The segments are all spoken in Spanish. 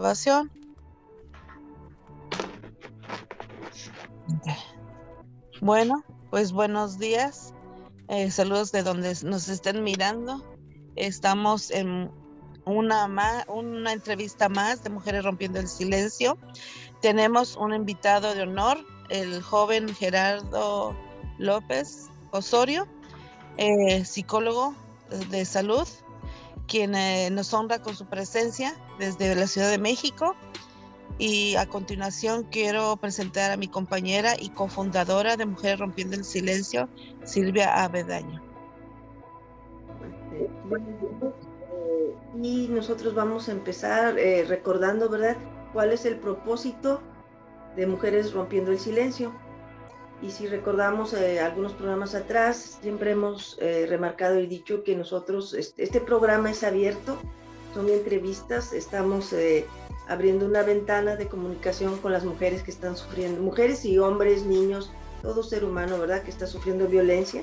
Grabación. Bueno, pues buenos días. Saludos de donde nos estén mirando. Estamos en una entrevista más de Mujeres Rompiendo el Silencio. Tenemos un invitado de honor, el joven Gerardo López Osorio, psicólogo de salud, quien nos honra con su presencia desde la Ciudad de México. Y a continuación quiero presentar a mi compañera y cofundadora de Mujeres Rompiendo el Silencio, Silvia Avedaño. Y nosotros vamos a empezar recordando, ¿verdad?, cuál es el propósito de Mujeres Rompiendo el Silencio. Y si recordamos algunos programas atrás, siempre hemos remarcado y dicho que nosotros, este programa es abierto, son entrevistas, estamos abriendo una ventana de comunicación con las mujeres que están sufriendo, mujeres y hombres, niños, todo ser humano, ¿verdad?, que está sufriendo violencia.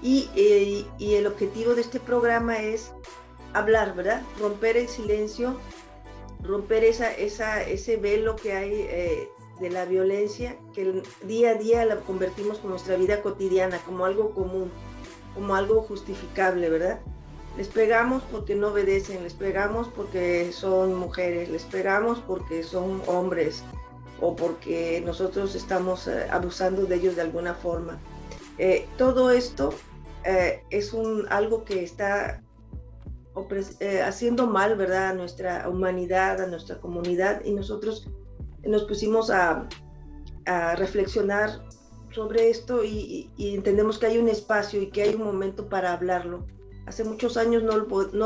Y el objetivo de este programa es hablar, ¿verdad?, romper el silencio, romper ese velo que hay de la violencia, que día a día la convertimos con nuestra vida cotidiana, como algo común, como algo justificable, ¿verdad? Les pegamos porque no obedecen, les pegamos porque son mujeres, les pegamos porque son hombres o porque nosotros estamos abusando de ellos de alguna forma. Todo esto es algo que está haciendo mal, ¿verdad?, a nuestra humanidad, a nuestra comunidad, y nosotros nos pusimos a reflexionar sobre esto y entendemos que hay un espacio y que hay un momento para hablarlo. Hace muchos años no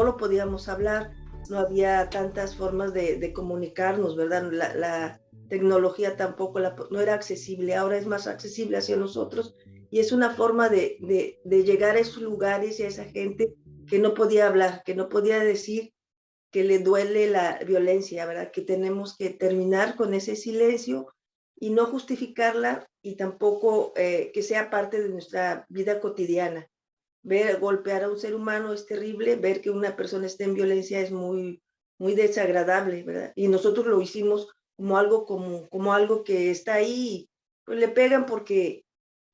lo podíamos hablar, no había tantas formas de comunicarnos, ¿verdad? La tecnología tampoco no era accesible, ahora es más accesible hacia nosotros y es una forma de llegar a esos lugares y a esa gente que no podía hablar, que no podía decir que le duele la violencia, ¿verdad? Que tenemos que terminar con ese silencio y no justificarla y tampoco que sea parte de nuestra vida cotidiana. Ver golpear a un ser humano es terrible, ver que una persona esté en violencia es muy, muy desagradable, ¿verdad? Y nosotros lo hicimos como algo común, como algo que está ahí, pues le pegan porque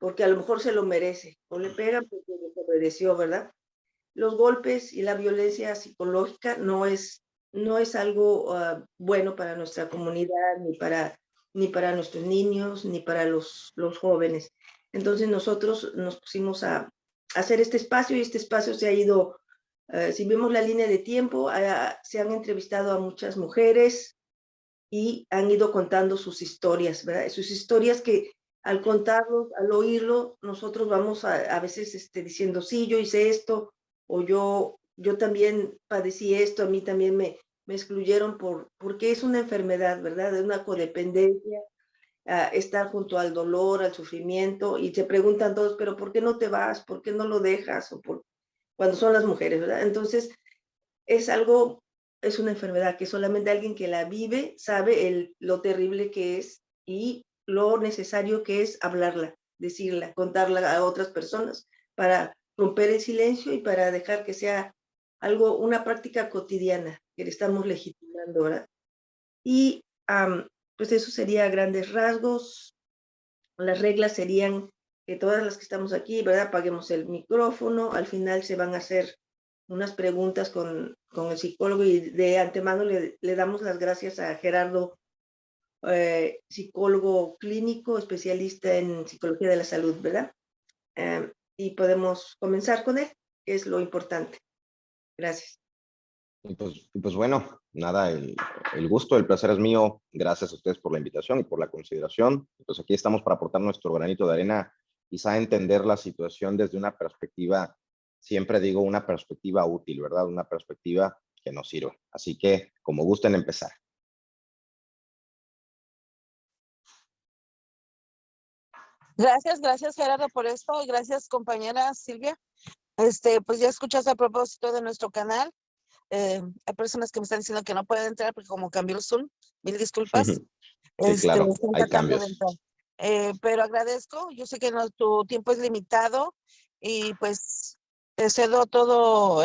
a lo mejor se lo merece, o le pegan porque desobedeció, ¿verdad? Los golpes y la violencia psicológica no es algo bueno para nuestra comunidad, ni para nuestros niños, ni para los jóvenes. Entonces nosotros nos pusimos a hacer este espacio y este espacio se ha ido, si vemos la línea de tiempo, se han entrevistado a muchas mujeres y han ido contando sus historias, ¿verdad? Sus historias que al contarlos, al oírlo, nosotros vamos a veces diciendo, sí, yo hice esto, o yo también padecí esto, a mí también me excluyeron porque es una enfermedad, ¿verdad? Es una codependencia, estar junto al dolor, al sufrimiento, y se preguntan todos, pero ¿por qué no te vas? ¿Por qué no lo dejas? Cuando son las mujeres, ¿verdad? Entonces, es una enfermedad que solamente alguien que la vive sabe lo terrible que es y lo necesario que es hablarla, decirla, contarla a otras personas para romper el silencio y para dejar que sea una práctica cotidiana que le estamos legitimando, ¿verdad? Y pues eso sería a grandes rasgos. Las reglas serían que todas las que estamos aquí, ¿verdad?, apaguemos el micrófono, al final se van a hacer unas preguntas con el psicólogo y de antemano le damos las gracias a Gerardo, psicólogo clínico, especialista en psicología de la salud, ¿verdad? Y podemos comenzar con él, que es lo importante. Gracias. Pues bueno, nada, el gusto, el placer es mío. Gracias a ustedes por la invitación y por la consideración. Pues aquí estamos para aportar nuestro granito de arena, quizá entender la situación desde una perspectiva, siempre digo, una perspectiva útil, ¿verdad? Una perspectiva que nos sirva. Así que, como gusten empezar. Gracias Gerardo por esto y gracias compañera Silvia. Pues ya escuchas a propósito de nuestro canal. Hay personas que me están diciendo que no pueden entrar porque como cambió el Zoom, mil disculpas. Sí, claro, Están hay tratando de cambios. entrar. Pero agradezco, yo sé que tu tiempo es limitado y pues te cedo todo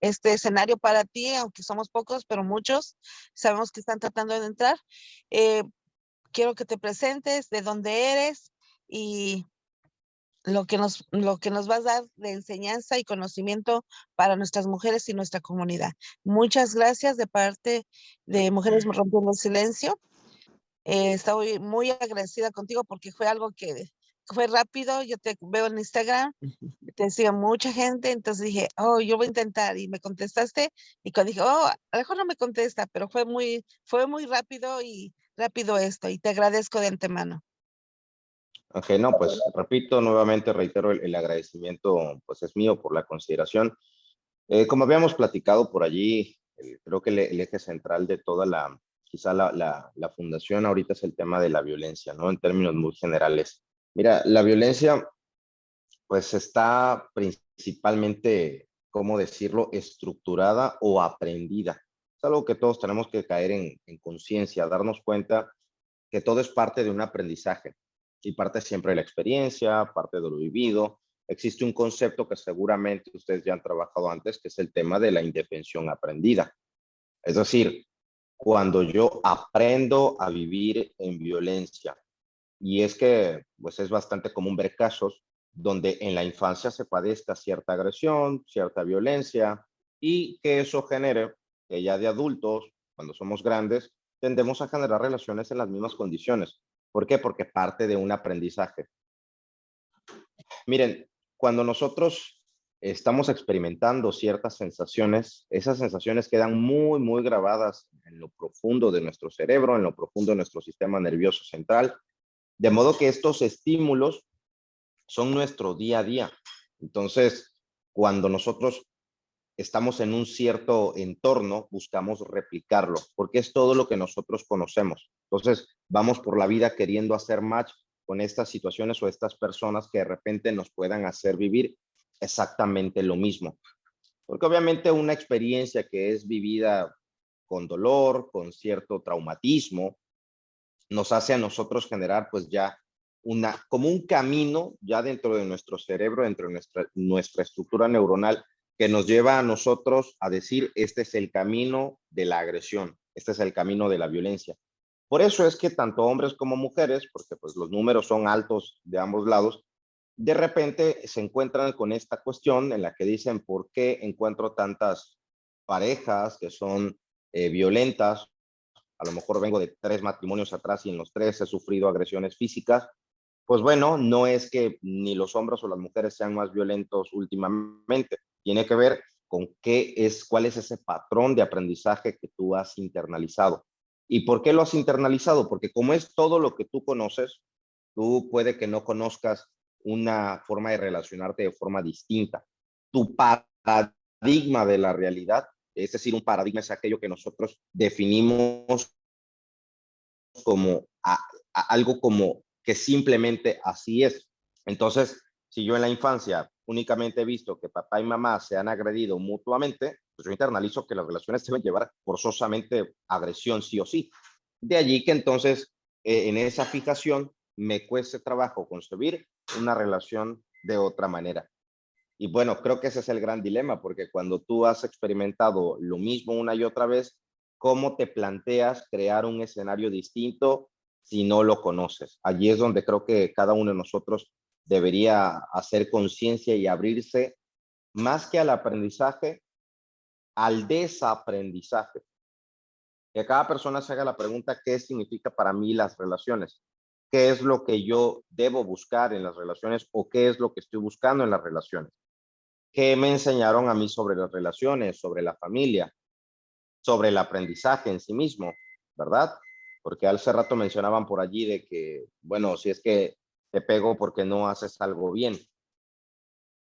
este escenario para ti, aunque somos pocos, pero muchos sabemos que están tratando de entrar. Eh, Quiero que te presentes, de dónde eres y lo que nos vas a dar de enseñanza y conocimiento para nuestras mujeres y nuestra comunidad. Muchas gracias de parte de Mujeres Rompiendo el Silencio. Estoy muy agradecida contigo porque fue algo que fue rápido. Yo te veo en Instagram, te sigue mucha gente, entonces dije, oh, yo voy a intentar y me contestaste y cuando dije, oh, a lo mejor no me contesta, pero fue muy rápido y rápido esto y te agradezco de antemano. Ok, no, pues repito, nuevamente reitero el agradecimiento, pues es mío por la consideración. Como habíamos platicado por allí, creo que el eje central de toda quizá la fundación ahorita es el tema de la violencia, ¿no? En términos muy generales. Mira, la violencia, pues está principalmente, ¿cómo decirlo?, estructurada o aprendida. Es algo que todos tenemos que caer en conciencia, darnos cuenta que todo es parte de un aprendizaje y parte siempre de la experiencia, parte de lo vivido. Existe un concepto que seguramente ustedes ya han trabajado antes, que es el tema de la indefensión aprendida. Es decir, cuando yo aprendo a vivir en violencia, y es que pues es bastante común ver casos donde en la infancia se padezca cierta agresión, cierta violencia, y que eso genere que ya de adultos, cuando somos grandes, tendemos a generar relaciones en las mismas condiciones. ¿Por qué? Porque parte de un aprendizaje. Miren, cuando nosotros estamos experimentando ciertas sensaciones, esas sensaciones quedan muy, muy grabadas en lo profundo de nuestro cerebro, en lo profundo de nuestro sistema nervioso central, de modo que estos estímulos son nuestro día a día. Entonces, cuando nosotros estamos en un cierto entorno, buscamos replicarlo, porque es todo lo que nosotros conocemos. Entonces, vamos por la vida queriendo hacer match con estas situaciones o estas personas que de repente nos puedan hacer vivir exactamente lo mismo. Porque obviamente una experiencia que es vivida con dolor, con cierto traumatismo, nos hace a nosotros generar pues ya como un camino ya dentro de nuestro cerebro, dentro de nuestra estructura neuronal, que nos lleva a nosotros a decir, este es el camino de la agresión, este es el camino de la violencia. Por eso es que tanto hombres como mujeres, porque pues los números son altos de ambos lados, de repente se encuentran con esta cuestión en la que dicen, ¿por qué encuentro tantas parejas que son violentas? A lo mejor vengo de 3 matrimonios atrás y en los 3 he sufrido agresiones físicas. Pues bueno, no es que ni los hombres o las mujeres sean más violentos últimamente. Tiene que ver con cuál es ese patrón de aprendizaje que tú has internalizado. ¿Y por qué lo has internalizado? Porque como es todo lo que tú conoces, tú puede que no conozcas una forma de relacionarte de forma distinta. Tu paradigma de la realidad, es decir, un paradigma es aquello que nosotros definimos como algo como que simplemente así es. Entonces, si yo en la infancia únicamente he visto que papá y mamá se han agredido mutuamente, pues yo internalizo que las relaciones deben llevar forzosamente agresión sí o sí. De allí que entonces en esa fijación me cueste trabajo concebir una relación de otra manera. Y bueno, creo que ese es el gran dilema, porque cuando tú has experimentado lo mismo una y otra vez, ¿cómo te planteas crear un escenario distinto si no lo conoces? Allí es donde creo que cada uno de nosotros debería hacer conciencia y abrirse más que al aprendizaje, al desaprendizaje. Que cada persona se haga la pregunta, ¿qué significa para mí las relaciones? ¿Qué es lo que yo debo buscar en las relaciones o qué es lo que estoy buscando en las relaciones? ¿Qué me enseñaron a mí sobre las relaciones, sobre la familia, sobre el aprendizaje en sí mismo, verdad? Porque hace rato mencionaban por allí de que, bueno, si es que te pego porque no haces algo bien.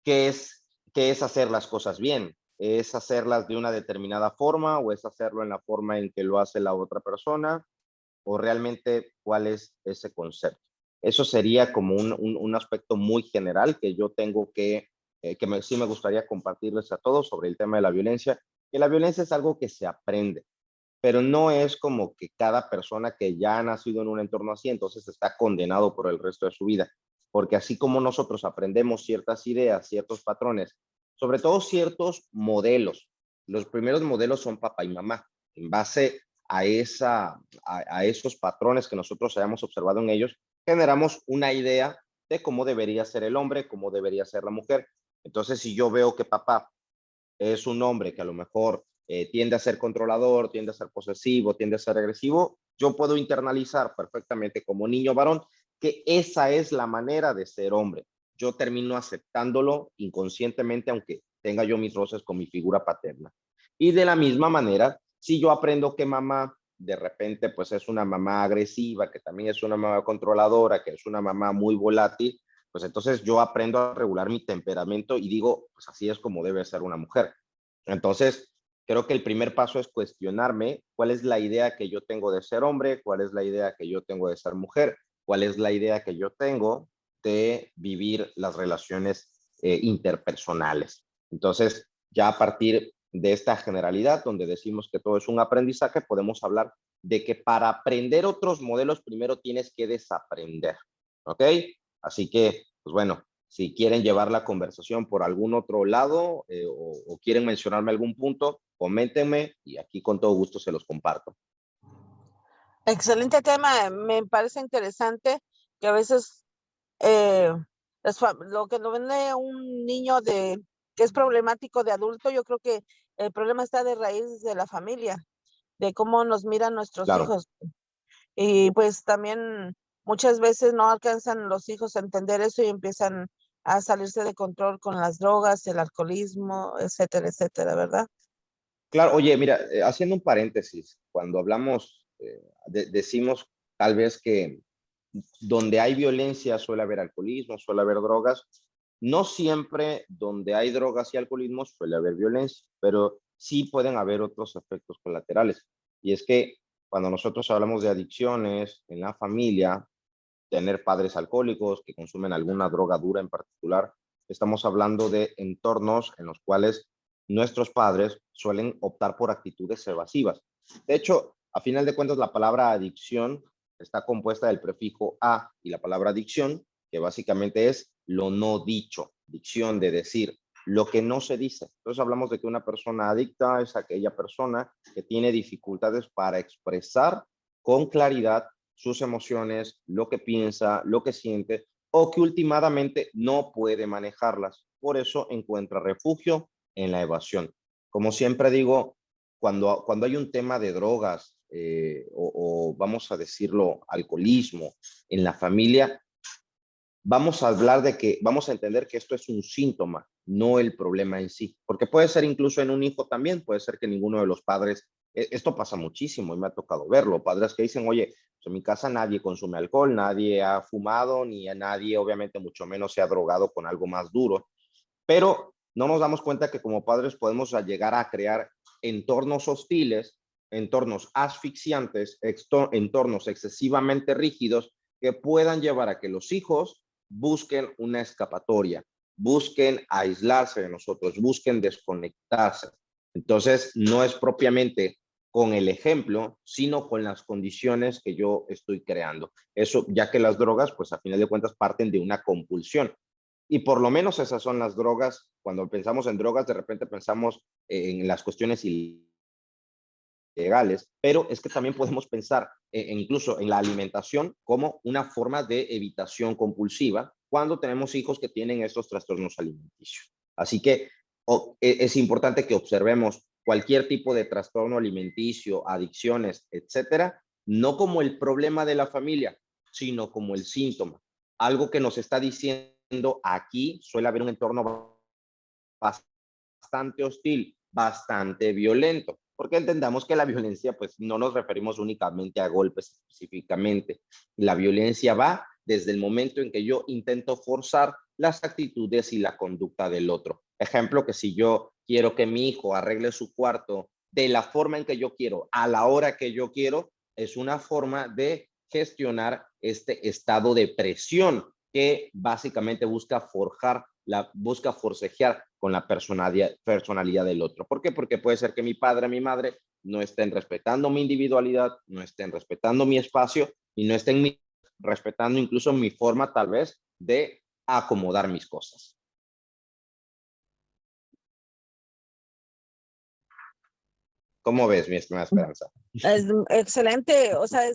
¿Qué es, qué es hacer las cosas bien? ¿Es hacerlas de una determinada forma o es hacerlo en la forma en que lo hace la otra persona? ¿O realmente cuál es ese concepto? Eso sería como un aspecto muy general que yo tengo sí me gustaría compartirles a todos sobre el tema de la violencia, que la violencia es algo que se aprende, pero no es como que cada persona que ya ha nacido en un entorno así, entonces está condenado por el resto de su vida, porque así como nosotros aprendemos ciertas ideas, ciertos patrones, sobre todo ciertos modelos, los primeros modelos son papá y mamá. En base a esos patrones que nosotros hayamos observado en ellos, generamos una idea de cómo debería ser el hombre, cómo debería ser la mujer. Entonces, si yo veo que papá es un hombre que a lo mejor tiende a ser controlador, tiende a ser posesivo, tiende a ser agresivo, yo puedo internalizar perfectamente como niño varón que esa es la manera de ser hombre. Yo termino aceptándolo inconscientemente, aunque tenga yo mis roces con mi figura paterna. Y de la misma manera, si yo aprendo que mamá de repente pues es una mamá agresiva, que también es una mamá controladora, que es una mamá muy volátil, pues entonces yo aprendo a regular mi temperamento y digo, pues así es como debe ser una mujer. Entonces, creo que el primer paso es cuestionarme cuál es la idea que yo tengo de ser hombre, cuál es la idea que yo tengo de ser mujer, cuál es la idea que yo tengo de vivir las relaciones interpersonales. Entonces, ya a partir de esta generalidad, donde decimos que todo es un aprendizaje, podemos hablar de que para aprender otros modelos, primero tienes que desaprender, ¿ok? Así que, pues bueno, si quieren llevar la conversación por algún otro lado o quieren mencionarme algún punto, coméntenme y aquí con todo gusto se los comparto. Excelente tema, me parece interesante que a veces eh, lo que lo vende un niño que es problemático de adulto, yo creo que el problema está de raíz de la familia, de cómo nos miran nuestros Claro. hijos. Y pues también muchas veces no alcanzan los hijos a entender eso y empiezan a salirse de control con las drogas, el alcoholismo, etcétera, etcétera, ¿verdad? Claro, oye, mira, haciendo un paréntesis, cuando hablamos, decimos tal vez que donde hay violencia suele haber alcoholismo, suele haber drogas. No siempre donde hay drogas y alcoholismo suele haber violencia, pero sí pueden haber otros efectos colaterales. Y es que cuando nosotros hablamos de adicciones en la familia, tener padres alcohólicos que consumen alguna droga dura en particular, estamos hablando de entornos en los cuales nuestros padres suelen optar por actitudes evasivas. De hecho, a final de cuentas, la palabra adicción está compuesta del prefijo a y la palabra adicción, que básicamente es lo no dicho, dicción de decir, lo que no se dice. Entonces hablamos de que una persona adicta es aquella persona que tiene dificultades para expresar con claridad sus emociones, lo que piensa, lo que siente, o que últimamente no puede manejarlas. Por eso encuentra refugio en la evasión. Como siempre digo, cuando hay un tema de drogas o vamos a decirlo, alcoholismo en la familia, vamos a hablar de que, vamos a entender que esto es un síntoma, no el problema en sí, porque puede ser incluso en un hijo también, puede ser que ninguno de los padres, esto pasa muchísimo y me ha tocado verlo, padres que dicen, oye, pues en mi casa nadie consume alcohol, nadie ha fumado, ni a nadie, obviamente, mucho menos se ha drogado con algo más duro, pero no nos damos cuenta que como padres podemos llegar a crear entornos hostiles, entornos asfixiantes, entornos excesivamente rígidos que puedan llevar a que los hijos busquen una escapatoria, busquen aislarse de nosotros, busquen desconectarse. Entonces, no es propiamente con el ejemplo, sino con las condiciones que yo estoy creando. Eso, ya que las drogas, pues a final de cuentas, parten de una compulsión. Y por lo menos esas son las drogas. Cuando pensamos en drogas, de repente pensamos en las cuestiones ilegales, pero es que también podemos pensar incluso en la alimentación como una forma de evitación compulsiva cuando tenemos hijos que tienen estos trastornos alimenticios. Así que es importante que observemos cualquier tipo de trastorno alimenticio, adicciones, etcétera, no como el problema de la familia, sino como el síntoma. Algo que nos está diciendo aquí suele haber un entorno bastante hostil, bastante violento, porque entendamos que la violencia, pues no nos referimos únicamente a golpes específicamente. La violencia va desde el momento en que yo intento forzar las actitudes y la conducta del otro. Ejemplo, que si yo quiero que mi hijo arregle su cuarto de la forma en que yo quiero, a la hora que yo quiero, es una forma de gestionar este estado de presión que básicamente busca forcejear con la personalidad del otro. ¿Por qué? Porque puede ser que mi padre, mi madre no estén respetando mi individualidad, no estén respetando mi espacio y no estén respetando incluso mi forma tal vez de acomodar mis cosas. ¿Cómo ves, mi estimada Esperanza? Es excelente, o sea,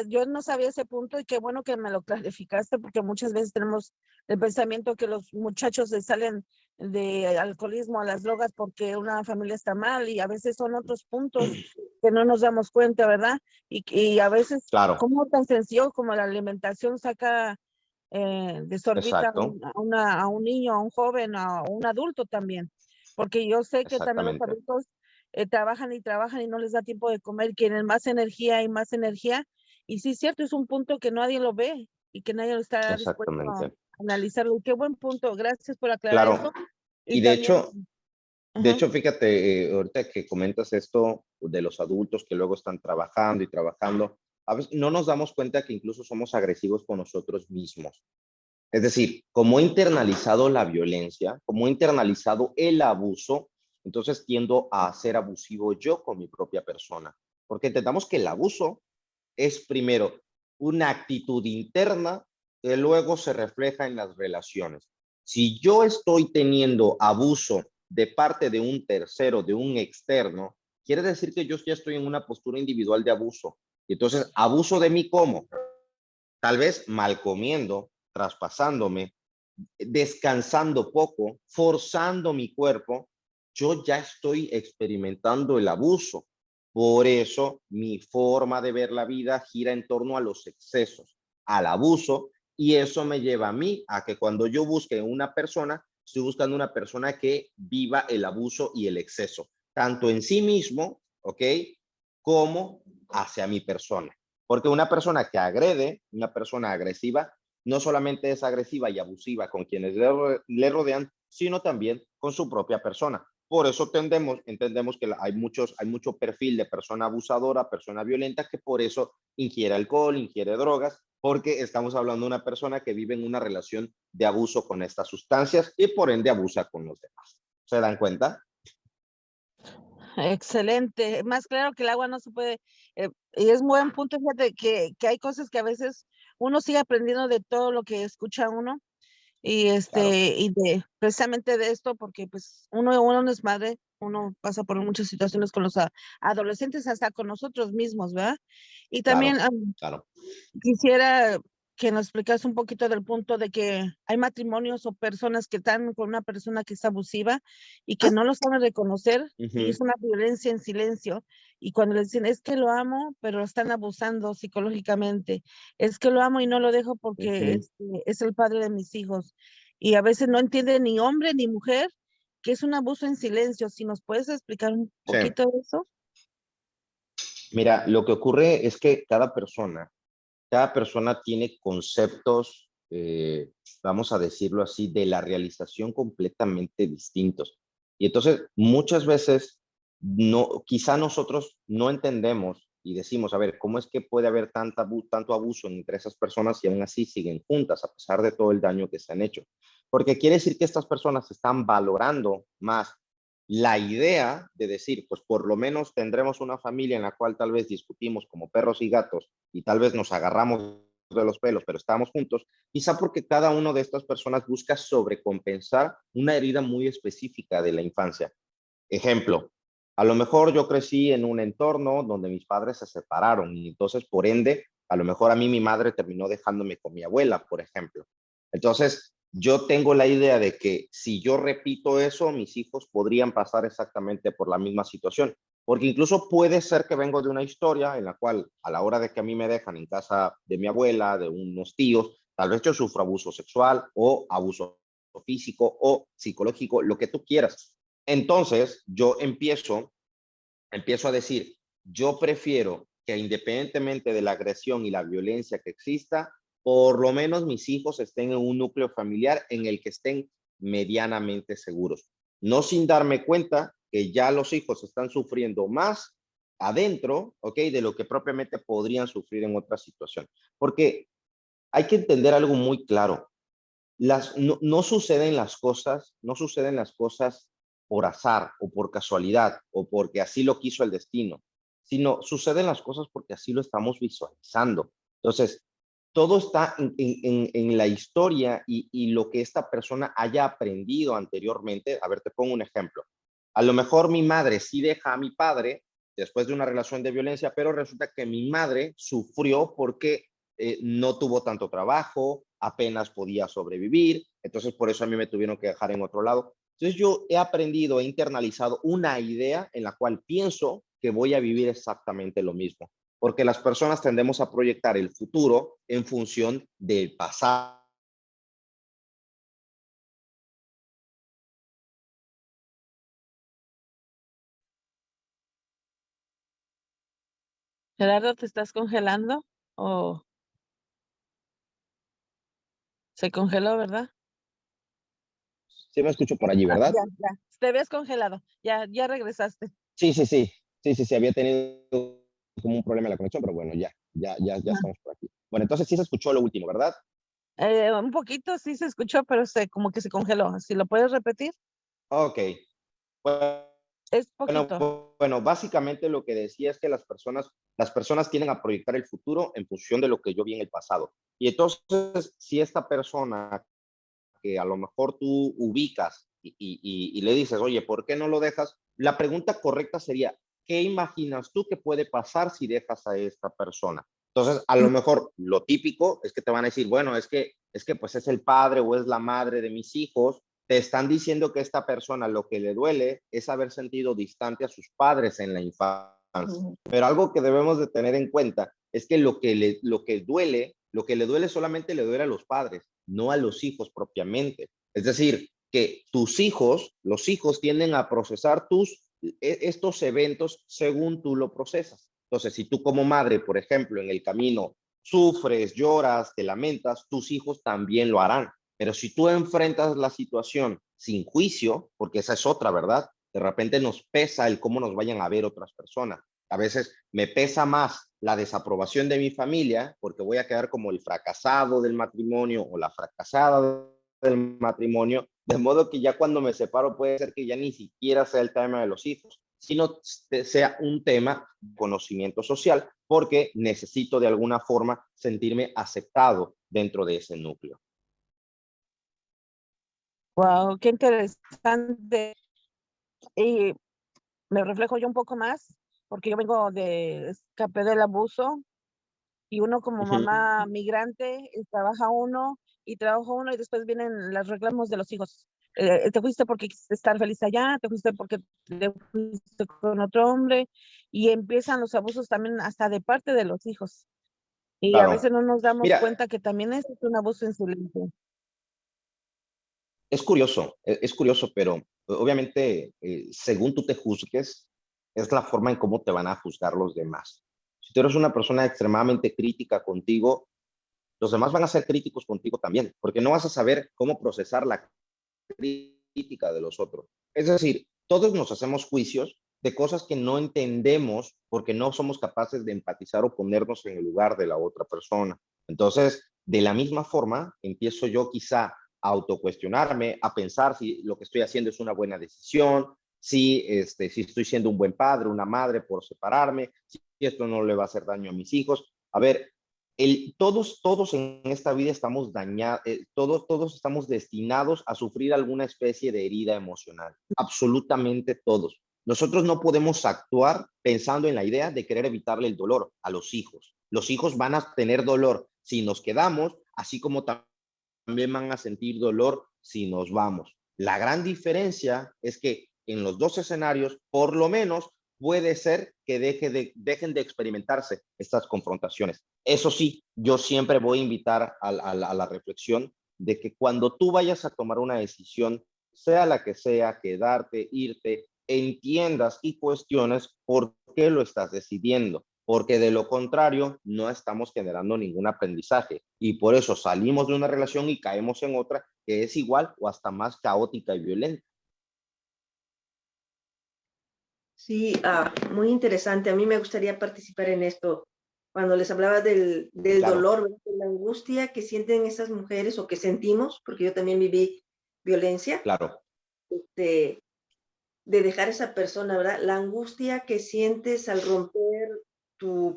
yo no sabía ese punto y qué bueno que me lo clarificaste porque muchas veces tenemos el pensamiento que los muchachos se salen de alcoholismo a las drogas porque una familia está mal y a veces son otros puntos que no nos damos cuenta, ¿verdad? Y a veces, Claro, como tan sencillo como la alimentación saca desorbita exacto, a un niño, a un joven, a un adulto también, porque yo sé que también los exactamente, adultos trabajan y trabajan y no les da tiempo de comer, quieren más energía y más energía. Y sí, cierto, es un punto que nadie lo ve y que nadie lo está dispuesto a exactamente. analizarlo. Y qué buen punto, gracias por aclarar Claro, eso. Y y también, de ajá, hecho, fíjate, ahorita que comentas esto de los adultos que luego están trabajando y trabajando, a veces no nos damos cuenta que incluso somos agresivos con nosotros mismos. Es decir, como he internalizado la violencia, como he internalizado el abuso, entonces tiendo a ser abusivo yo con mi propia persona. Porque entendamos que el abuso es primero una actitud interna que luego se refleja en las relaciones. Si yo estoy teniendo abuso de parte de un tercero, de un externo, quiere decir que yo ya estoy en una postura individual de abuso. Y entonces, abuso de mí, ¿cómo? Tal vez mal comiendo, traspasándome, descansando poco, forzando mi cuerpo, yo ya estoy experimentando el abuso. Por eso mi forma de ver la vida gira en torno a los excesos, al abuso, y eso me lleva a mí a que cuando yo busque una persona, estoy buscando una persona que viva el abuso y el exceso, tanto en sí mismo, ¿ok? Como hacia mi persona. Porque una persona que agrede, una persona agresiva, no solamente es agresiva y abusiva con quienes le rodean, sino también con su propia persona. Por eso entendemos que hay mucho perfil de persona abusadora, persona violenta, que por eso ingiere alcohol, ingiere drogas, porque estamos hablando de una persona que vive en una relación de abuso con estas sustancias y por ende abusa con los demás. ¿Se dan cuenta? excelente. Más claro que el agua no se puede, y es buen punto, fíjate que hay cosas que a veces uno sigue aprendiendo de todo lo que escucha uno. Y Claro, y de precisamente de esto, porque pues uno no es madre, uno pasa por muchas situaciones con los adolescentes, hasta con nosotros mismos, ¿verdad? Y también claro, claro. quisiera que nos explicas un poquito del punto de que hay matrimonios o personas que están con una persona que es abusiva y que no lo saben reconocer y es Ujú, una violencia en silencio. Y cuando le dicen, es que lo amo, pero están abusando psicológicamente, es que lo amo y no lo dejo porque ujú. es el padre de mis hijos. Y a veces no entiende ni hombre ni mujer que es un abuso en silencio. Si nos puedes explicar un Sí. poquito de eso. Mira, lo que ocurre es que cada persona tiene conceptos, vamos a decirlo así, de la realización completamente distintos. Y entonces muchas veces no, quizá nosotros no entendemos y decimos, a ver, ¿cómo es que puede haber tanto abuso entre esas personas y aún así siguen juntas a pesar de todo el daño que se han hecho? Porque quiere decir que estas personas están valorando más la idea de decir, pues por lo menos tendremos una familia en la cual tal vez discutimos como perros y gatos y tal vez nos agarramos de los pelos, pero estamos juntos, quizá porque cada una de estas personas busca sobrecompensar una herida muy específica de la infancia. Ejemplo, a lo mejor yo crecí en un entorno donde mis padres se separaron y entonces por ende, a lo mejor a mí mi madre terminó dejándome con mi abuela, por ejemplo. Entonces, yo tengo la idea de que si yo repito eso, mis hijos podrían pasar exactamente por la misma situación. Porque incluso puede ser que vengo de una historia en la cual a la hora de que a mí me dejan en casa de mi abuela, de unos tíos, tal vez yo sufro abuso sexual o abuso físico o psicológico, lo que tú quieras. Entonces, empiezo a decir, yo prefiero que independientemente de la agresión y la violencia que exista, por lo menos mis hijos estén en un núcleo familiar en el que estén medianamente seguros. No sin darme cuenta que ya los hijos están sufriendo más adentro, ¿ok? De lo que propiamente podrían sufrir en otra situación. Porque hay que entender algo muy claro. No suceden las cosas, no suceden las cosas por azar o por casualidad o porque así lo quiso el destino, sino suceden las cosas porque así lo estamos visualizando. Entonces, todo está en la historia y lo que esta persona haya aprendido anteriormente. A ver, te pongo un ejemplo. a lo mejor mi madre sí deja a mi padre después de una relación de violencia, pero resulta que mi madre sufrió porque no tuvo tanto trabajo, apenas podía sobrevivir, entonces por eso a mí me tuvieron que dejar en otro lado. Entonces yo he aprendido, he internalizado una idea en la cual pienso que voy a vivir exactamente lo mismo, porque las personas tendemos a proyectar el futuro en función del pasado. Gerardo, ¿te estás congelando? ¿O se congeló, verdad? Sí me escucho por allí, Ah, ¿verdad? ya, ya. Te habías congelado. Ya regresaste. Sí, había tenido como un problema en la conexión, pero bueno, ya Ajá. estamos por aquí. Bueno, entonces sí se escuchó lo último, ¿verdad? Un poquito sí se escuchó, pero como que se congeló. Si lo puedes repetir, Ok. es Bueno, poquito. bueno, básicamente lo que decía es que las personas tienden a proyectar el futuro en función de lo que yo vi en el pasado. Y entonces, si esta persona que a lo mejor tú ubicas y le dices, oye, ¿por qué no lo dejas? La pregunta correcta sería, ¿qué imaginas tú que puede pasar si dejas a esta persona? Entonces, a lo mejor lo típico es que te van a decir, bueno, es que pues es el padre o es la madre de mis hijos. Te están diciendo que esta persona lo que le duele es haber sentido distante a sus padres en la infancia. Ujú. Pero algo que debemos de tener en cuenta es que lo que le duele solamente le duele a los padres, no a los hijos propiamente. Es decir, que tus hijos, los hijos tienden a procesar estos eventos según tú lo procesas. Entonces, si tú como madre, por ejemplo, en el camino sufres, lloras, te lamentas, tus hijos también lo harán. Pero si tú enfrentas la situación sin juicio, porque esa es otra, ¿verdad? De repente nos pesa el cómo nos vayan a ver otras personas. A veces me pesa más la desaprobación de mi familia porque voy a quedar como el fracasado del matrimonio o la fracasada del matrimonio, de modo que ya cuando me separo puede ser que ya ni siquiera sea el tema de los hijos, sino sea un tema de conocimiento social, porque necesito de alguna forma sentirme aceptado dentro de ese núcleo. Wow, qué interesante. Y me reflejo yo un poco más, porque yo vengo escapé del abuso y uno como Uh -huh. mamá migrante, trabaja uno y después vienen los reclamos de los hijos. Te fuiste porque quisiste estar feliz allá, te fuiste porque te fuiste con otro hombre y empiezan los abusos también hasta de parte de los hijos. Y a veces Claro. no nos damos Mira, cuenta que también es un abuso en silencio. es curioso, pero obviamente, según tú te juzgues, es la forma en cómo te van a juzgar los demás. Si tú eres una persona extremadamente crítica contigo, los demás van a ser críticos contigo también, porque no vas a saber cómo procesar la crítica de los otros. Es decir, todos nos hacemos juicios de cosas que no entendemos porque no somos capaces de empatizar o ponernos en el lugar de la otra persona. Entonces, de la misma forma, empiezo yo quizá a autocuestionarme, a pensar si lo que estoy haciendo es una buena decisión, si estoy siendo un buen padre, una madre por separarme, si esto no le va a hacer daño a mis hijos. A ver, todos en esta vida estamos dañados, todos estamos destinados a sufrir alguna especie de herida emocional, absolutamente todos. Nosotros no podemos actuar pensando en la idea de querer evitarle el dolor a los hijos. Los hijos van a tener dolor si nos quedamos, así como también van a sentir dolor si nos vamos. La gran diferencia es que en los dos escenarios, por lo menos, puede ser que dejen de experimentarse estas confrontaciones. Eso sí, yo siempre voy a invitar a la reflexión de que cuando tú vayas a tomar una decisión, sea la que sea, quedarte, irte, entiendas y cuestiones por qué lo estás decidiendo, porque de lo contrario no estamos generando ningún aprendizaje y por eso salimos de una relación y caemos en otra que es igual o hasta más caótica y violenta. Sí, muy interesante. A mí me gustaría participar en esto. Cuando les hablaba del Claro, dolor, ¿verdad? De la angustia que sienten esas mujeres o que sentimos, porque yo también viví violencia, claro, de, de dejar a esa persona, ¿verdad? La angustia que sientes al romper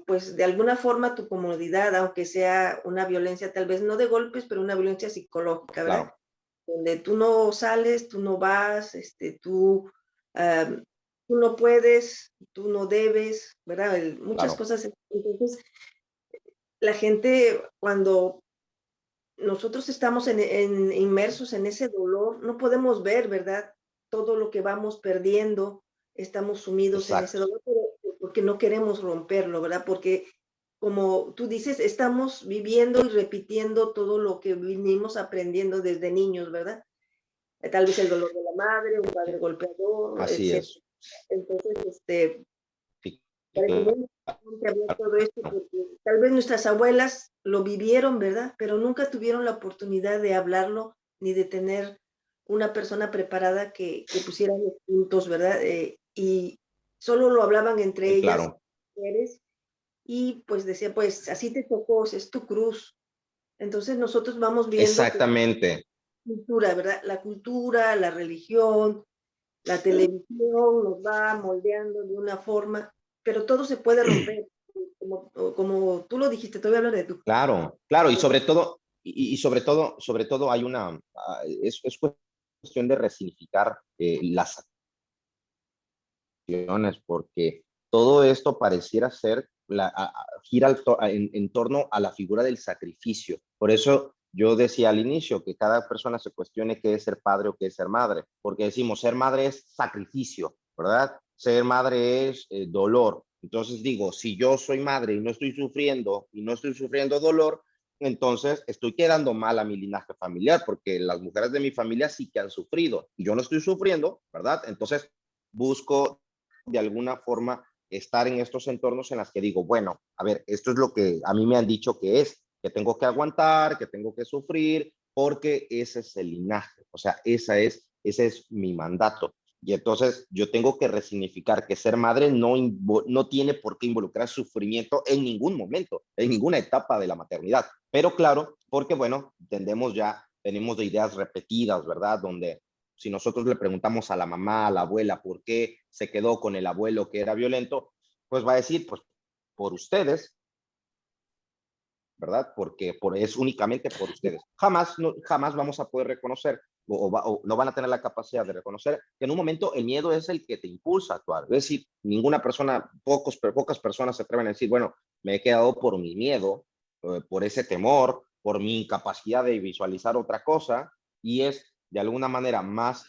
pues de alguna forma tu comodidad, aunque sea una violencia, tal vez no de golpes, pero una violencia psicológica, ¿verdad? claro, Donde tú no sales, tú no vas, tú tú no puedes, tú no debes, ¿verdad? Muchas Claro, cosas. Entonces, la gente, cuando nosotros estamos inmersos en ese dolor, no podemos ver, ¿verdad? Todo lo que vamos perdiendo, estamos sumidos en ese exacto. dolor, pero porque no queremos romperlo, ¿verdad? Porque, como tú dices, estamos viviendo y repitiendo todo lo que vinimos aprendiendo desde niños, ¿verdad? Tal vez el dolor de la madre, un padre golpeador, Así etc. es. Entonces, Sí, parece muy importante hablar todo esto porque tal vez nuestras abuelas lo vivieron, ¿verdad? Pero nunca tuvieron la oportunidad de hablarlo ni de tener una persona preparada que pusiera los puntos, ¿verdad? Y solo lo hablaban entre ellas, claro, mujeres, y pues decía, pues así te tocó, es tu cruz. Entonces nosotros vamos viendo que exactamente. cultura, ¿verdad? La cultura, la religión, la televisión nos va moldeando de una forma, pero todo se puede romper. Como tú lo dijiste, te voy a hablar de tu. Claro, claro, y sobre todo, sobre todo hay es cuestión de resignificar las acciones, porque todo esto pareciera ser, gira en torno a la figura del sacrificio. Por eso yo decía al inicio que cada persona se cuestione qué es ser padre o qué es ser madre, porque decimos ser madre es sacrificio, ¿verdad? Ser madre es dolor. Entonces digo, si yo soy madre y no estoy sufriendo dolor, entonces estoy quedando mal a mi linaje familiar, porque las mujeres de mi familia sí que han sufrido y yo no estoy sufriendo, ¿verdad? Entonces busco de alguna forma estar en estos entornos en las que digo, bueno, a ver, esto es lo que a mí me han dicho que tengo que aguantar, que tengo que sufrir, porque ese es el linaje, o sea, ese es mi mandato. Y entonces yo tengo que resignificar que ser madre no tiene por qué involucrar sufrimiento en ningún momento, en ninguna etapa de la maternidad. Pero claro, porque bueno, venimos de ideas repetidas, ¿verdad? Donde si nosotros le preguntamos a la mamá, a la abuela, por qué se quedó con el abuelo que era violento, pues va a decir, pues por ustedes, ¿verdad? Es únicamente por ustedes. Jamás vamos a poder reconocer o no van a tener la capacidad de reconocer que en un momento el miedo es el que te impulsa a actuar. Es decir, ninguna persona, pocas personas se atreven a decir, bueno, me he quedado por mi miedo, por ese temor, por mi incapacidad de visualizar otra cosa, y es de alguna manera más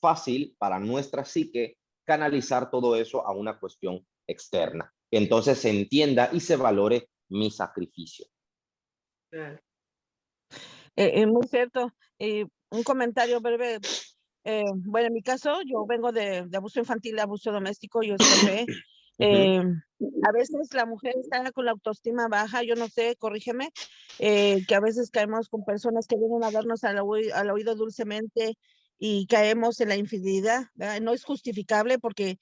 fácil para nuestra psique canalizar todo eso a una cuestión externa. Que entonces se entienda y se valore mi sacrificio. Claro. Muy cierto. Un comentario breve. Bueno, en mi caso, yo vengo de abuso infantil, de abuso doméstico, yo escapé. Ujú. Eh, a veces la mujer está con la autoestima baja, yo no sé, corrígeme, que a veces caemos con personas que vienen a darnos al oído dulcemente y caemos en la infidelidad, ¿verdad? No es justificable porque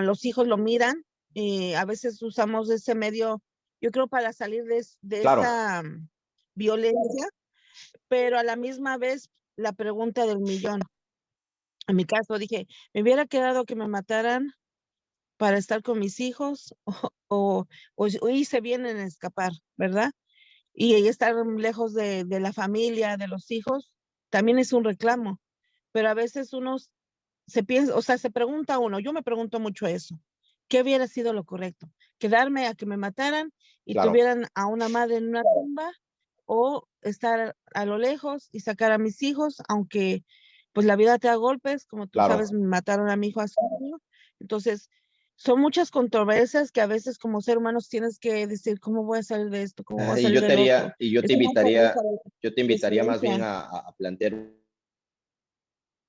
los hijos lo miran y a veces usamos ese medio, yo creo, para salir de Claro, esa violencia, pero a la misma vez la pregunta del millón. En mi caso dije, me hubiera quedado que me mataran para estar con mis hijos o hice bien en escapar, ¿verdad? Y estar lejos de la familia, de los hijos, también es un reclamo, pero a veces uno se piensa, o sea, se pregunta uno, yo me pregunto mucho eso, ¿qué hubiera sido lo correcto? ¿Quedarme a que me mataran y claro, tuvieran a una madre en una tumba o estar a lo lejos y sacar a mis hijos, aunque pues la vida te da golpes, como tú sabes, claro. me mataron a mi hijo hace un año. Entonces, son muchas controversias que a veces como ser humanos tienes que decir, ¿cómo voy a salir de esto? ¿Cómo voy a Y salir del otro? yo Es te una invitaría, pobreza yo te de invitaría más bien ciencia. a plantear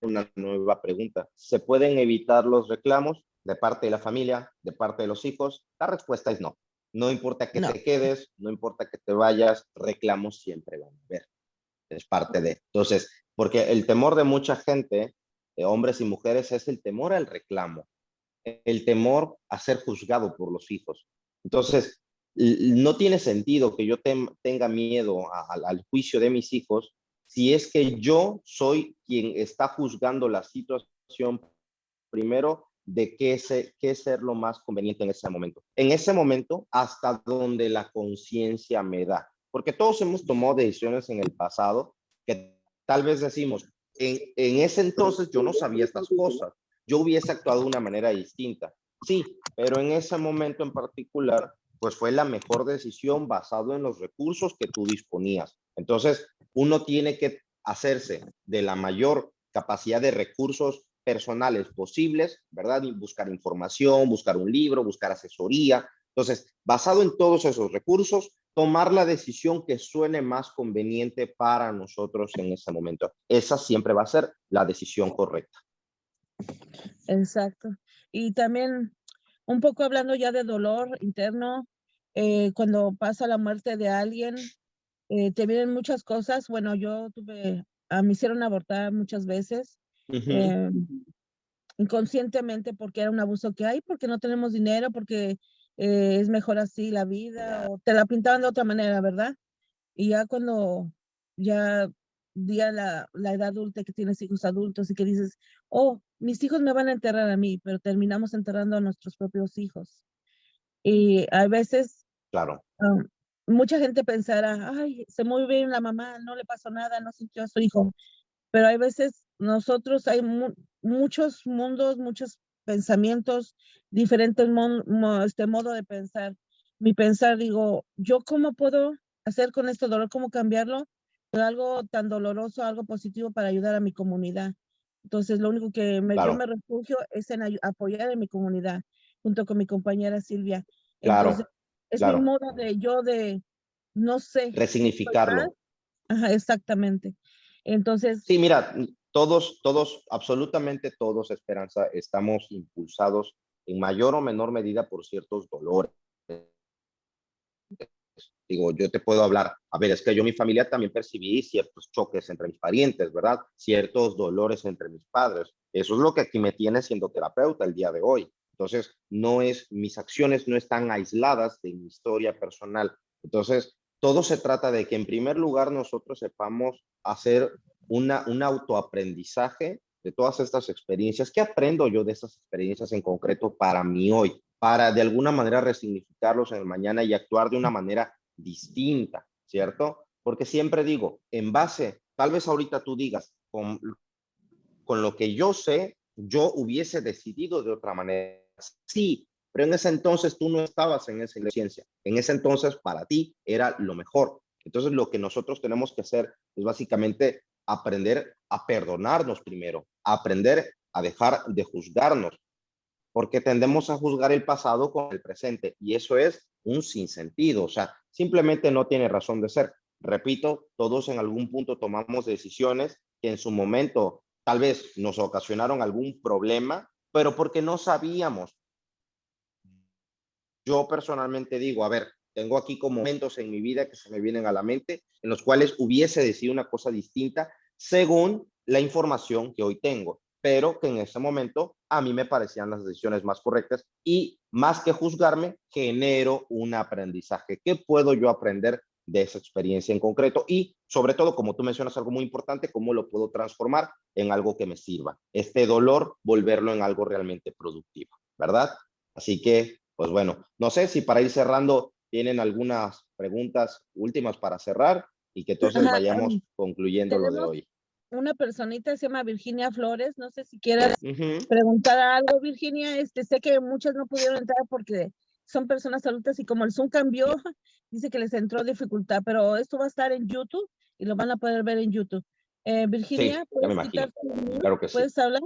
una nueva pregunta. ¿Se pueden evitar los reclamos de parte de la familia, de parte de los hijos? La respuesta es no. No importa que No, te quedes, no importa que te vayas, reclamos siempre van a haber. Es parte de. Entonces, porque el temor de mucha gente, hombres y mujeres, es el temor al reclamo, el temor a ser juzgado por los hijos. Entonces, no tiene sentido que yo tenga miedo al juicio de mis hijos si es que yo soy quien está juzgando la situación primero de qué ser lo más conveniente en ese momento. En ese momento, hasta donde la conciencia me da. Porque todos hemos tomado decisiones en el pasado que tal vez decimos, en ese entonces yo no sabía estas cosas, yo hubiese actuado de una manera distinta. Sí, pero en ese momento en particular, pues fue la mejor decisión basado en los recursos que tú disponías. Entonces, uno tiene que hacerse de la mayor capacidad de recursos personales posibles, ¿verdad? Y buscar información, buscar un libro, buscar asesoría. Entonces, basado en todos esos recursos, tomar la decisión que suene más conveniente para nosotros en ese momento. Esa siempre va a ser la decisión correcta. Exacto. Y también un poco hablando ya de dolor interno, cuando pasa la muerte de alguien, te vienen muchas cosas. Bueno, me hicieron abortar muchas veces, eh, inconscientemente, porque era un abuso que hay, porque no tenemos dinero, porque es mejor así la vida, o te la pintaban de otra manera, ¿verdad? Y ya cuando ya di a la edad adulta, que tienes hijos adultos y que dices, oh, mis hijos me van a enterrar a mí, pero terminamos enterrando a nuestros propios hijos. Y a veces Claro, mucha gente pensará, ay, se muy bien la mamá, no le pasó nada, no sintió a su hijo. Pero hay veces nosotros hay muchos mundos, muchos pensamientos, diferentes modo de pensar. Mi pensar, digo, ¿yo cómo puedo hacer con este dolor? ¿Cómo cambiarlo? De algo tan doloroso, algo positivo para ayudar a mi comunidad. Entonces, lo único que yo claro, me refugio es en apoyar a mi comunidad, junto con mi compañera Silvia. Entonces, claro, es mi claro. modo de, no sé, estoy mal. Resignificarlo. Ajá, exactamente. Entonces, Sí, mira, todos, absolutamente todos, Esperanza, estamos impulsados en mayor o menor medida por ciertos dolores. Digo, yo te puedo hablar, a ver, es que yo en mi familia también percibí ciertos choques entre mis parientes, ¿verdad? Ciertos dolores entre mis padres. Eso es lo que aquí me tiene siendo terapeuta el día de hoy. Entonces, mis acciones no están aisladas de mi historia personal. Entonces, todo se trata de que en primer lugar nosotros sepamos hacer un autoaprendizaje de todas estas experiencias. ¿Qué aprendo yo de estas experiencias en concreto para mí hoy? Para de alguna manera resignificarlos en el mañana y actuar de una manera distinta, ¿cierto? Porque siempre digo, en base, tal vez ahorita tú digas, con lo que yo sé, yo hubiese decidido de otra manera. Sí, pero en ese entonces tú no estabas en esa ciencia. En ese entonces para ti era lo mejor. Entonces lo que nosotros tenemos que hacer es básicamente aprender a perdonarnos primero, aprender a dejar de juzgarnos, porque tendemos a juzgar el pasado con el presente y eso es un sinsentido, o sea, simplemente no tiene razón de ser. Repito, todos en algún punto tomamos decisiones que en su momento tal vez nos ocasionaron algún problema, pero porque no sabíamos. Yo personalmente digo, a ver, tengo aquí como momentos en mi vida que se me vienen a la mente en los cuales hubiese decidido una cosa distinta según la información que hoy tengo, pero que en ese momento a mí me parecían las decisiones más correctas y más que juzgarme, genero un aprendizaje. ¿Qué puedo yo aprender de esa experiencia en concreto? Y sobre todo, como tú mencionas algo muy importante, ¿cómo lo puedo transformar en algo que me sirva? Este dolor, volverlo en algo realmente productivo, ¿verdad? Así que pues bueno, no sé si para ir cerrando tienen algunas preguntas últimas para cerrar y que entonces ajá, vayamos concluyendo lo de tenemos hoy. una personita, se llama Virginia Flores, no sé si quieras Ujú. preguntar algo, Virginia, sé que muchas no pudieron entrar porque son personas adultas y como el Zoom cambió, dice que les entró dificultad, pero esto va a estar en YouTube y lo van a poder ver en YouTube. Virginia, Sí, ya me ¿puedes quitar imagino. tu mute? Claro que sí. ¿Puedes hablar?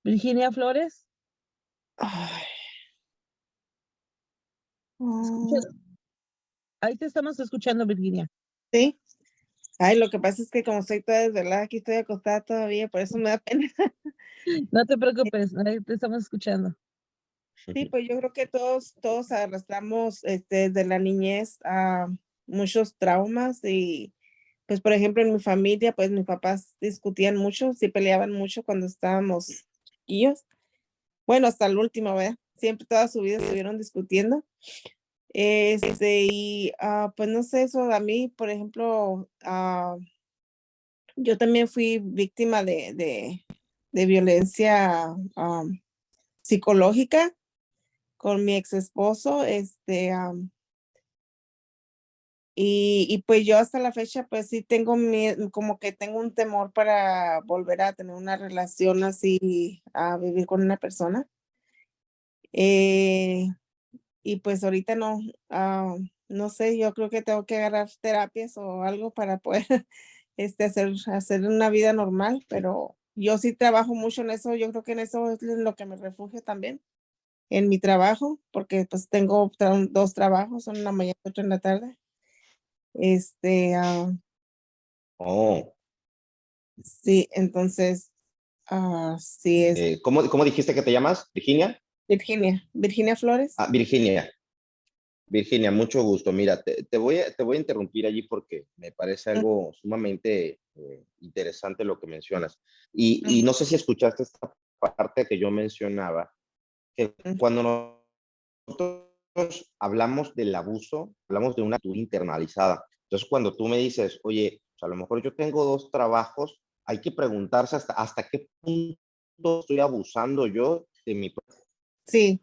Virginia Flores. Ay, Escucha, ahí te estamos escuchando, Virginia. sí. Ay, lo que pasa es que como estoy toda desvelada, aquí estoy acostada todavía, por eso me da pena. No te preocupes, ahí te estamos escuchando. Sí, pues yo creo que todos arrastramos desde la niñez a muchos traumas y pues por ejemplo en mi familia, pues mis papás discutían mucho, sí peleaban mucho cuando estábamos chiquillos. Bueno, hasta el último, ¿verdad? Siempre toda su vida estuvieron discutiendo. Pues no sé, eso a mí, por ejemplo, yo también fui víctima de violencia psicológica con mi ex esposo. Y pues yo hasta la fecha, pues sí tengo como que tengo un temor para volver a tener una relación así, a vivir con una persona. Eh, y pues ahorita no, no sé, yo creo que tengo que agarrar terapias o algo para poder hacer una vida normal, pero yo sí trabajo mucho en eso, yo creo que en eso es en lo que me refugio también, en mi trabajo, porque pues tengo dos trabajos, uno en la mañana y otro en la tarde. Este, ah, Oh, sí, entonces, sí es ¿cómo dijiste que te llamas? ¿Virginia? Virginia Flores. Ah, Virginia. Virginia, mucho gusto. Mira, te voy a interrumpir allí porque me parece algo sumamente interesante lo que mencionas. Y Ujú, no sé si escuchaste esta parte que yo mencionaba, que ujú. cuando nosotros hablamos del abuso, hablamos de una actitud internalizada. Entonces, cuando tú me dices, oye, pues, a lo mejor yo tengo dos trabajos, hay que preguntarse hasta qué punto estoy abusando yo de mi Sí,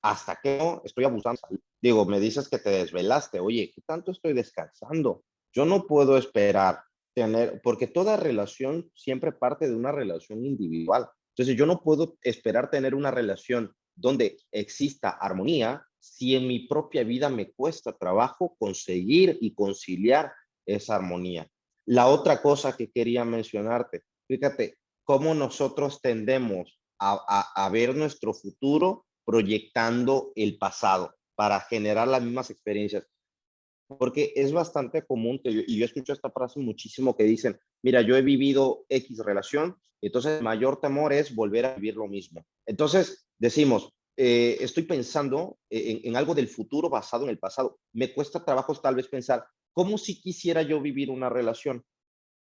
hasta qué no estoy abusando. Digo, me dices que te desvelaste, oye, ¿qué tanto estoy descansando? Yo no puedo esperar tener, porque toda relación siempre parte de una relación individual. Entonces, yo no puedo esperar tener una relación donde exista armonía si en mi propia vida me cuesta trabajo conseguir y conciliar esa armonía. La otra cosa que quería mencionarte, fíjate, cómo nosotros tendemos a ver nuestro futuro proyectando el pasado para generar las mismas experiencias. Porque es bastante común, y yo escucho esta frase muchísimo que dicen, mira, yo he vivido X relación, entonces el mayor temor es volver a vivir lo mismo. Entonces decimos, estoy pensando en algo del futuro basado en el pasado. Me cuesta trabajo tal vez pensar, ¿cómo si quisiera yo vivir una relación?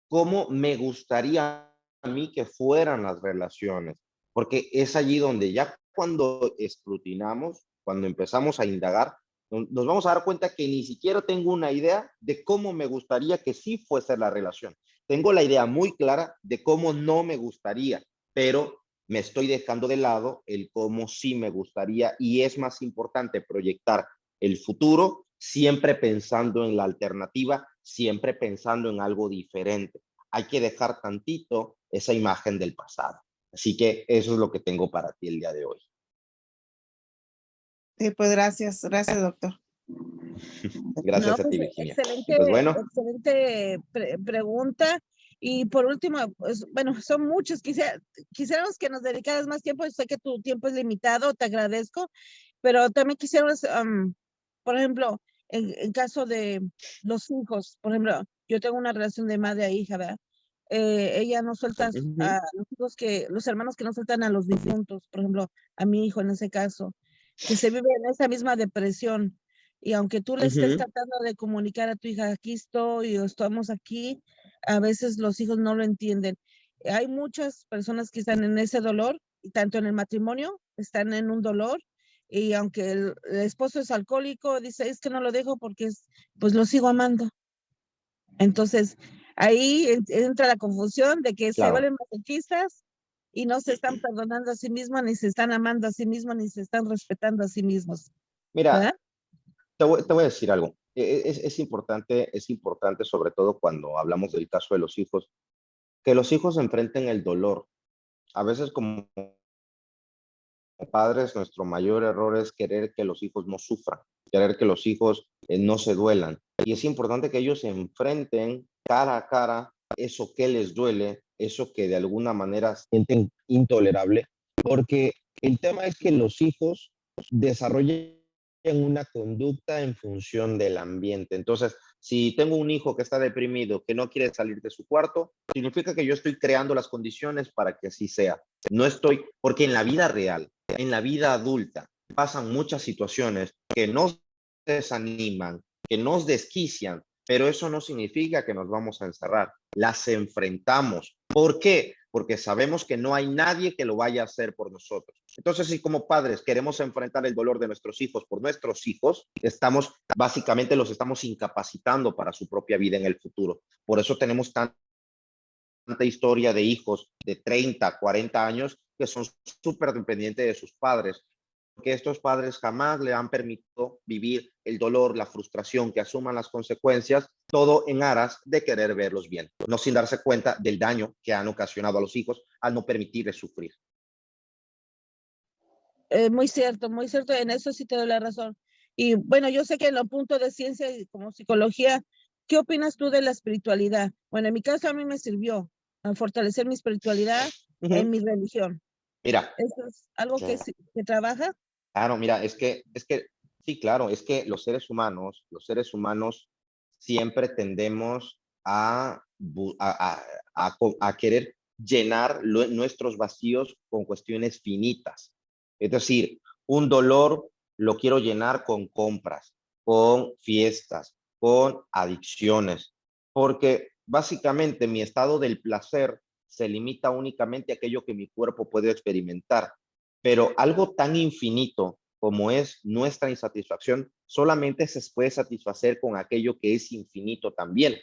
¿Cómo me gustaría a mí que fueran las relaciones? Porque es allí donde ya cuando escrutinamos, cuando empezamos a indagar, nos vamos a dar cuenta que ni siquiera tengo una idea de cómo me gustaría que sí fuese la relación. Tengo la idea muy clara de cómo no me gustaría, pero me estoy dejando de lado el cómo sí me gustaría y es más importante proyectar el futuro siempre pensando en la alternativa, siempre pensando en algo diferente. Hay que dejar tantito esa imagen del pasado. Así que eso es lo que tengo para ti el día de hoy. sí, pues gracias, doctor. No, Gracias a pues ti, Virginia. Y pues excelente, bueno, excelente pregunta. Y por último, pues bueno, son muchos. Quisiéramos que nos dedicaras más tiempo. Sé que tu tiempo es limitado, te agradezco, pero también quisiéramos, por ejemplo, en caso de los hijos, por ejemplo, yo tengo una relación de madre a hija, ¿verdad? Ella no suelta a los hijos los hermanos que no sueltan a los difuntos, por ejemplo, a mi hijo en ese caso, que se vive en esa misma depresión. Y aunque tú le estés tratando de comunicar a tu hija, aquí estoy o estamos aquí, a veces los hijos no lo entienden. Hay muchas personas que están en ese dolor, y tanto en el matrimonio, están en un dolor, y aunque el esposo es alcohólico, dice, es que no lo dejo porque pues lo sigo amando. Entonces, ahí entra la confusión de que se claro. vuelven masoquistas y no se están perdonando a sí mismos, ni se están amando a sí mismos, ni se están respetando a sí mismos, Mira, ¿verdad? te voy a decir algo. Es importante, sobre todo cuando hablamos del caso de los hijos, que los hijos enfrenten el dolor. A veces como padres, nuestro mayor error es querer que los hijos no sufran, querer que los hijos no se duelan. Y es importante que ellos se enfrenten cara a cara eso que les duele, eso que de alguna manera sienten intolerable, porque el tema es que los hijos desarrollan una conducta en función del ambiente. Entonces, si tengo un hijo que está deprimido, que no quiere salir de su cuarto, significa que yo estoy creando las condiciones para que así sea. No estoy, porque en la vida real, en la vida adulta, pasan muchas situaciones que nos desaniman, que nos desquician, pero eso no significa que nos vamos a encerrar. Las enfrentamos. ¿Por qué? Porque sabemos que no hay nadie que lo vaya a hacer por nosotros. Entonces, si como padres queremos enfrentar el dolor de nuestros hijos por nuestros hijos, básicamente los estamos incapacitando para su propia vida en el futuro. Por eso tenemos tanta historia de hijos de 30, 40 años que son súper dependientes de sus padres, estos padres jamás le han permitido vivir el dolor, la frustración, que asuman las consecuencias, todo en aras de querer verlos bien, no sin darse cuenta del daño que han ocasionado a los hijos al no permitirles sufrir. Muy cierto, en eso sí te doy la razón. Y bueno, yo sé que en los puntos de ciencia y como psicología, ¿qué opinas tú de la espiritualidad? Bueno, en mi caso a mí me sirvió a fortalecer mi espiritualidad en mi religión. Mira, ¿Eso es algo que, que trabaja? claro, mira, sí, claro, es que los seres humanos siempre tendemos a querer llenar nuestros vacíos con cuestiones finitas. Es decir, un dolor lo quiero llenar con compras, con fiestas, con adicciones, porque básicamente mi estado del placer se limita únicamente a aquello que mi cuerpo puede experimentar. Pero algo tan infinito como es nuestra insatisfacción, solamente se puede satisfacer con aquello que es infinito también.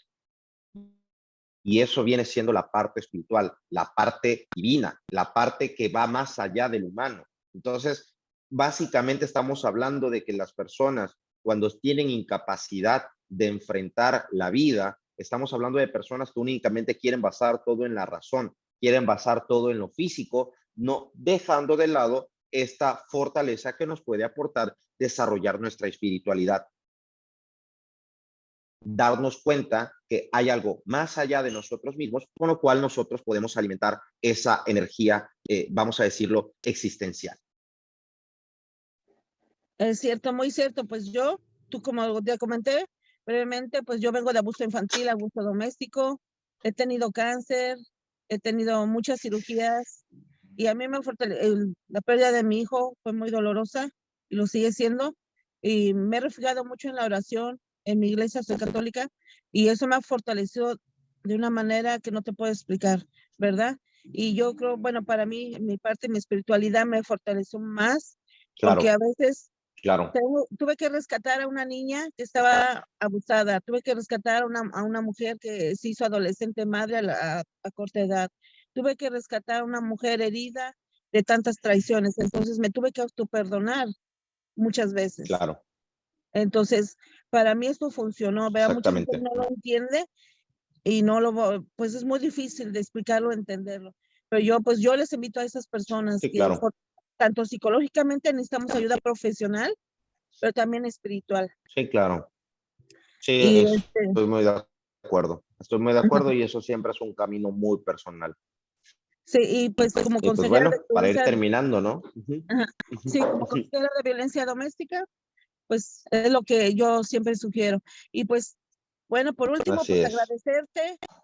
Y eso viene siendo la parte espiritual, la parte divina, la parte que va más allá del humano. Entonces, básicamente estamos hablando de que las personas, cuando tienen incapacidad de enfrentar la vida, estamos hablando de personas que únicamente quieren basar todo en la razón, quieren basar todo en lo físico, no dejando de lado esta fortaleza que nos puede aportar desarrollar nuestra espiritualidad. Darnos cuenta que hay algo más allá de nosotros mismos, con lo cual nosotros podemos alimentar esa energía, vamos a decirlo, existencial. Es cierto, muy cierto. Pues yo, tú como te comenté brevemente, pues yo vengo de abuso infantil, abuso doméstico, he tenido cáncer, he tenido muchas cirugías y a mí la pérdida de mi hijo fue muy dolorosa y lo sigue siendo. Y me he refugiado mucho en la oración, en mi iglesia soy católica y eso me ha fortalecido de una manera que no te puedo explicar, ¿verdad? Y yo creo, bueno, para mí, mi parte, mi espiritualidad me fortaleció más porque a Claro, veces claro. tuve que rescatar a una niña que estaba abusada, tuve que rescatar a una mujer que se hizo adolescente madre a corta edad, tuve que rescatar a una mujer herida de tantas traiciones, entonces me tuve que autoperdonar muchas veces. Claro, Entonces, para mí esto funcionó, vea, mucha gente exactamente. no lo entiende y pues es muy difícil de explicarlo, entenderlo. Pero pues yo les invito a esas personas Sí, que claro. tanto psicológicamente necesitamos ayuda profesional, pero también espiritual. Sí, claro. Sí, Y estoy muy de acuerdo. Estoy muy de ajá, acuerdo y eso siempre es un camino muy personal. sí, y pues como Y pues consejera de bueno, para ir violencia, terminando, ¿no? ajá, sí, como consejera de violencia doméstica, pues es lo que yo siempre sugiero. Y pues, bueno, por último, Así pues es.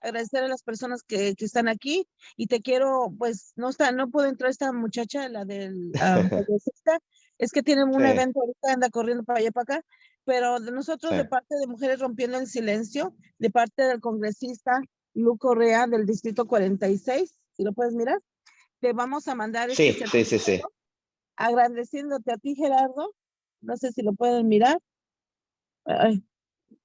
agradecer a las personas que están aquí y te quiero, pues, no puedo entrar esta muchacha, la del progresista, es que tienen un Sí, evento ahorita, anda corriendo para allá y para acá, pero de nosotros, sí. de parte de Mujeres Rompiendo el Silencio, de parte del congresista Lu Correa del Distrito 46, si lo puedes mirar, te vamos a mandar este Sí, sí, sí, sí. certificado agradeciéndote a ti, Gerardo. No sé si lo pueden mirar. Ay,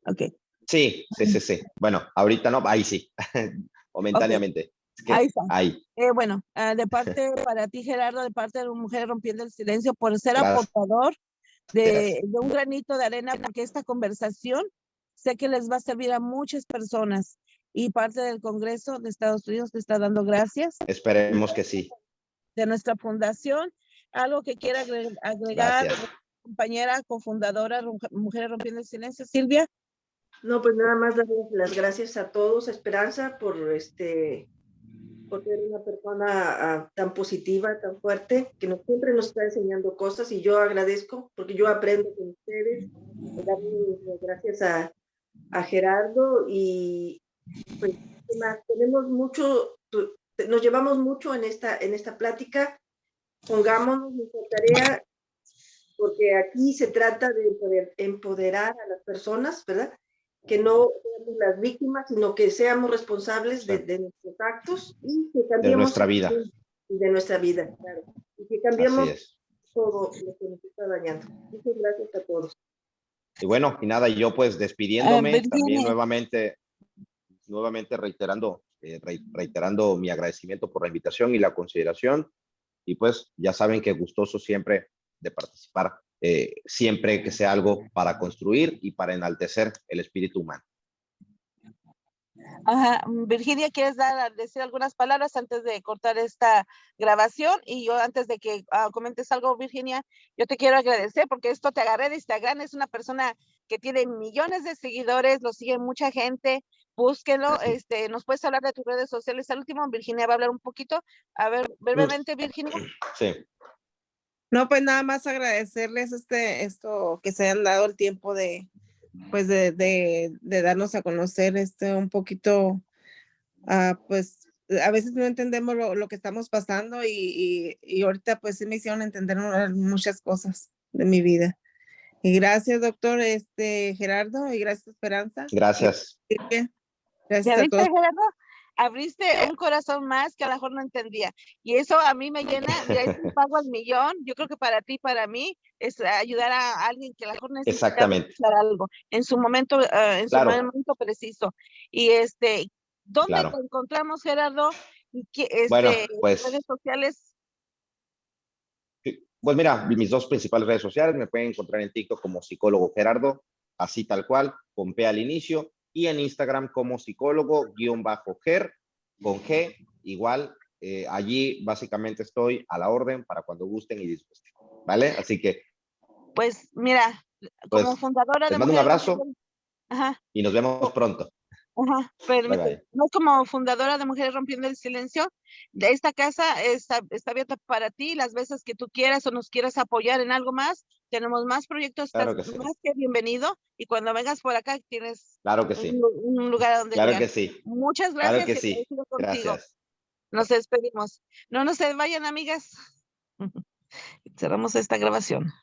ok, Sí, sí, sí, sí. Bueno, ahorita no, ahí sí, ok, momentáneamente. Es ahí que está. ahí. Bueno, de parte para ti, Gerardo, de parte de Mujer Rompiendo el Silencio, por ser Gracias. aportador de un granito de arena, porque esta conversación sé que les va a servir a muchas personas y parte del Congreso de Estados Unidos te está dando gracias. Esperemos que sí. De nuestra fundación, algo que quiera agregar, Gracias. compañera cofundadora Mujeres Rompiendo el Silencio, Silvia. No, pues nada más darles las gracias a todos, a Esperanza, por ser una persona tan positiva, tan fuerte, que siempre nos está enseñando cosas y yo agradezco porque yo aprendo con ustedes. Darle las gracias a Gerardo y pues tenemos mucho, nos llevamos mucho en esta plática. Pongámonos nuestra tarea porque aquí se trata de empoderar a las personas, ¿verdad? Que no seamos las víctimas, sino que seamos responsables Sí. de nuestros actos y que De cambiemos nuestra vida. de nuestra vida, claro. Y que Así cambiemos es. todo lo que nos está dañando. Muchas gracias a todos. Y bueno, y nada, yo pues despidiéndome, también Virginia, nuevamente reiterando mi agradecimiento por la invitación y la consideración. Y pues ya saben que gustoso siempre de participar siempre que sea algo para construir y para enaltecer el espíritu humano. Ajá. Virginia, ¿quieres decir algunas palabras antes de cortar esta grabación? Y yo, antes de que comentes algo, Virginia, yo te quiero agradecer porque esto te agarré de Instagram. Es una persona que tiene millones de seguidores, lo sigue mucha gente. Búsquenlo. ¿Nos puedes hablar de tus redes sociales? Al último, Virginia va a hablar un poquito. A ver, brevemente, Virginia. Sí. No, pues nada más agradecerles esto que se han dado el tiempo de darnos a conocer un poquito, pues a veces no entendemos lo que estamos pasando y ahorita pues sí me hicieron entender muchas cosas de mi vida. Y gracias, doctor Gerardo, y gracias, Esperanza. Gracias. Gracias ¿Ya a viste, todos. Gerardo? Abriste un corazón más que a lo mejor no entendía. Y eso a mí me llena. Mira, es un pago al millón. Yo creo que para ti, para mí, es ayudar a alguien que a lo mejor necesita Exactamente. algo en su momento, Claro. momento preciso. Y ¿dónde Claro. te encontramos, Gerardo? Y Bueno, pues, redes sociales. pues mira, mis dos principales redes sociales me pueden encontrar en TikTok como psicólogo Gerardo, así tal cual, con P al inicio, y en Instagram como psicólogo_ger, con G, igual. Allí básicamente estoy a la orden para cuando gusten y disgusten, ¿vale? Así que, Pues mira, pues, como fundadora les de mando un Mujeres abrazo Rompiendo. Ajá. y nos vemos pronto. Ajá, Bye, permíteme. bye. No, como fundadora de Mujeres Rompiendo el Silencio, de esta casa está abierta para ti las veces que tú quieras o nos quieras apoyar en algo más. Tenemos más proyectos, Claro estás que sí. más que bienvenido. Y cuando vengas por acá tienes Claro que sí. un lugar a donde Claro llegar. que sí. Muchas Claro gracias que y sí. agradecido contigo. Gracias. Nos despedimos. No se vayan, amigas. Cerramos esta grabación.